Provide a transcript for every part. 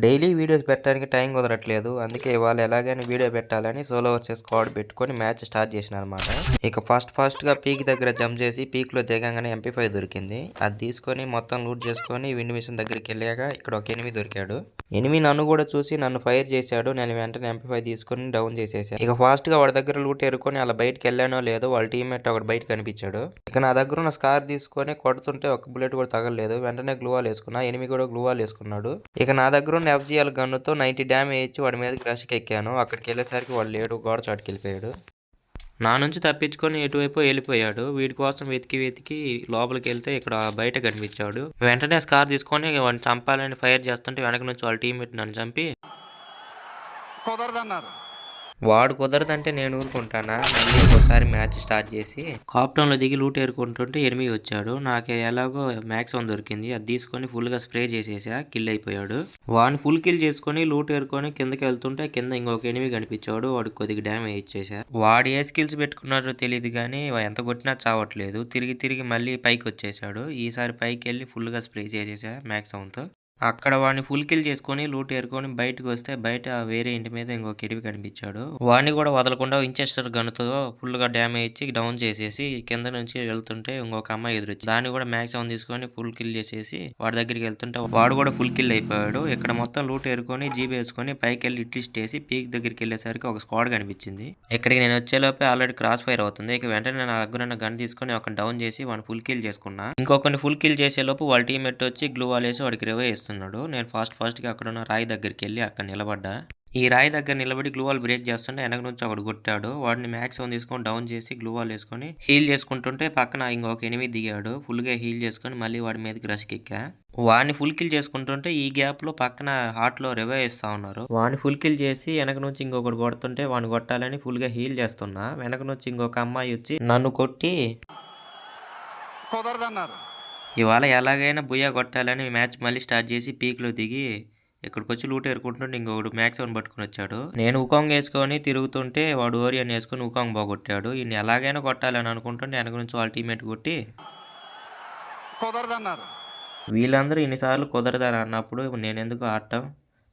Daily videos పెట్టడానికి time కుదరట్లేదు. అందుకే ఇవాళ ఎలాగైనా వీడియో పెట్టాలని సోలో వర్సెస్ స్క్వాడ్ పెట్టుకొని మ్యాచ్ స్టార్ట్ చేసినారన్నమాట. ఇక ఫస్ట్ గా పీక్ దగ్గర జంప్ చేసి పీక్ లో దిగంగానే MP5 దొరికింది. అది తీసుకొని మొత్తం లూట్ చేసుకొని విండ్ మిషన్ దగ్గరికి వెళ్ళాక ఇక్కడ ఒక ఎనిమి దొరికాడు. ఎనిమి నన్ను కూడా చూసి నన్ను ఫైర్ చేశాడు. నేను వెంటనే MP5 తీసుకొని డౌన్ చేసేసాను. ఇక ఫాస్ట్ గా వాడి దగ్గర లూట్ ఏరుకొని అలా బయటకు వెళ్ళానో లేదో వాళ్ళ టీమ్మేట్ ఒకటి బయట కనిపించాడు. ఇక నా దగ్గర ఉన్న స్కార్ తీసుకొని కొడుతుంటే ఒక బుల్లెట్ కూడా తగలలేదు. వెంటనే గ్లూవాల్ వేసుకున్నా. ఎనిమి కూడా గ్లూవాల్ వేసుకున్నాడు. ఇక నా దగ్గర ఉన్న FGL గన్నుతో 90 డ్యామేజ్ ఇచ్చి వాడి మీదకి రష్కి ఎక్కాను. అక్కడికి వెళ్ళేసరికి వాడు లేడు, గోడ చాటుకి వెళ్ళిపోయాడు. నా నుంచి తప్పించుకొని ఎటువైపు వెళ్ళిపోయాడు. వీడి కోసం వెతికి లోపలికి వెళ్తే ఇక్కడ బయట కనిపించాడు. వెంటనే స్కార్ తీసుకొని వాడిని చంపాలని ఫైర్ చేస్తుంటే వెనక నుంచి వాళ్ళ టీమ్మేట్ నన్ను చంపి కుదరదన్నారు. వాడు కుదరదంటే నేను ఊరుకుంటానా. మళ్ళీ ఇంకోసారి మ్యాచ్ స్టార్ట్ చేసి కాప్టన్లో దిగి లూట్ ఏరుకుంటుంటే ఎనిమి వచ్చాడు. నాకు ఎలాగో మ్యాక్సిమం దొరికింది. అది తీసుకొని ఫుల్ గా స్ప్రే చేసేసా. కిల్ అయిపోయాడు. వాడిని ఫుల్ కిల్ చేసుకొని లూట్ ఏరుకొని కిందకి వెళ్తుంటే కింద ఇంకొక ఎనిమి కనిపించాడు. వాడికి కొద్దిగా డ్యామేజ్ ఇచ్చేసా. వాడు ఏ స్కిల్స్ పెట్టుకున్నాడో తెలియదు కానీ ఎంత కొట్టినా చావట్లేదు. తిరిగి మళ్ళీ పైకి వచ్చేసాడు. ఈసారి పైకి వెళ్ళి ఫుల్ గా స్ప్రే చేసేసా మ్యాక్సిమంతో. అక్కడ వాడిని ఫుల్ కిల్ చేసుకొని లూట్ ఏరుకొని బయటకు వస్తే బయట వేరే ఇంటి మీద ఇంకొక ఎడివి కనిపించాడు. వాడిని కూడా వదలకుండా వించెస్టర్ గన్తో ఫుల్ గా డ్యామేజ్ ఇచ్చి డౌన్ చేసేసి కింద నుంచి వెళ్తుంటే ఇంకొక అమ్మాయి ఎదురొచ్చి దాన్ని కూడా మ్యాక్సిమం తీసుకొని ఫుల్ కిల్ చేసేసి వాడి దగ్గరికి వెళ్తుంటే వాడు కూడా ఫుల్ కిల్ అయిపోయాడు. ఇక్కడ మొత్తం లూట్ ఏరుకొని జీబీ వేసుకొని పైకి వెళ్ళి ఇట్లిస్ట్ వేసి పీక్ దగ్గరికి వెళ్ళేసరికి ఒక స్క్వాడ్ కనిపించింది. ఇక్కడికి నేను వచ్చేలోపే ఆల్రెడీ క్రాస్ ఫైర్ అవుతుంది. ఇక వెంటనే నా దగ్గర ఉన్న గన్ తీసుకొని ఒక డౌన్ చేసి వాడిని ఫుల్ కిల్ చేసుకున్నా. ఇంకొకరిని ఫుల్ కిల్ చేసేలోపు వాళ్ళ టీమ్మేట్ వచ్చి గ్లూ వాల్ వేసి వాడికి రివైవ్ చేస్తున్నాడు. నేను ఫాస్ట్ గా అక్కడ ఉన్న రాయి దగ్గరికి వెళ్ళి అక్కడ నిలబడ్డా. ఈ రాయి దగ్గర నిలబడి గ్లూవాల్ బ్రేక్ చేస్తుంటే వెనక నుంచి ఒకడు కొట్టాడు. వాడిని మ్యాక్సిమం తీసుకొని డౌన్ చేసి గ్లూవాల్ వేసుకొని హీల్ చేసుకుంటుంటే పక్కన ఇంకొక ఎనిమి దిగాడు. ఫుల్ గా హీల్ చేసుకొని మళ్ళీ వాడి మీదకి రష్కి ఎక్కా. వాడిని ఫుల్ కిల్ చేసుకుంటుంటే ఈ గ్యాప్ లో పక్కన హార్ట్ లో రివైవ్ ఇస్తా ఉన్నారు. వాడిని ఫుల్ కిల్ చేసి వెనక నుంచి ఇంకొకటి కొడుతుంటే వాడిని కొట్టాలని ఫుల్ గా హీల్ చేస్తున్నా. వెనక నుంచి ఇంకొక అమ్మాయి వచ్చి నన్ను కొట్టి కుదరదన్నారు. ఇవాళ ఎలాగైనా బుయ్యా కొట్టాలని మ్యాచ్ మళ్ళీ స్టార్ట్ చేసి పీక్ లో దిగి ఇక్కడికి వచ్చి లూట్ ఏరుకుంటుంటే ఇంకొకడు మ్యాక్సిమం పట్టుకుని వచ్చాడు. నేను ఉకాంగ్ వేసుకొని తిరుగుతుంటే వాడు ఓరియన్ వేసుకొని ఉకాంగ్ బాగొట్టాడు. ఈయన ఎలాగైనా కొట్టాలని అనుకుంటుంటే వెనక నుంచి వాళ్ళ టీమేట్ కొట్టి కుదరదన్నారు. వీళ్ళందరూ ఇన్నిసార్లు కుదరదని అన్నప్పుడు నేను ఎందుకు ఆడటం.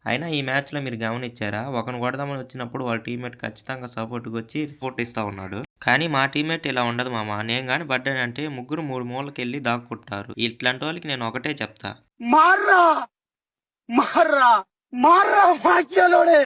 అయినా ఈ మ్యాచ్లో మీరు గమనించారా, ఒకరిని కొడదామని వచ్చినప్పుడు వాళ్ళ టీమేట్ ఖచ్చితంగా సపోర్ట్కి వచ్చి రిపోర్ట్ ఇస్తూ ఉన్నాడు. కానీ మా టీమేట్ ఇలా ఉండదు మామ. నేను కానీ పడ్డానంటే ముగ్గురు 3 మూలకి వెళ్ళి దాక్కుంటారు. ఇట్లాంటి వాళ్ళకి నేను ఒకటే చెప్తా, మార్రా మార్రా మార్రా వాక్యాలోనే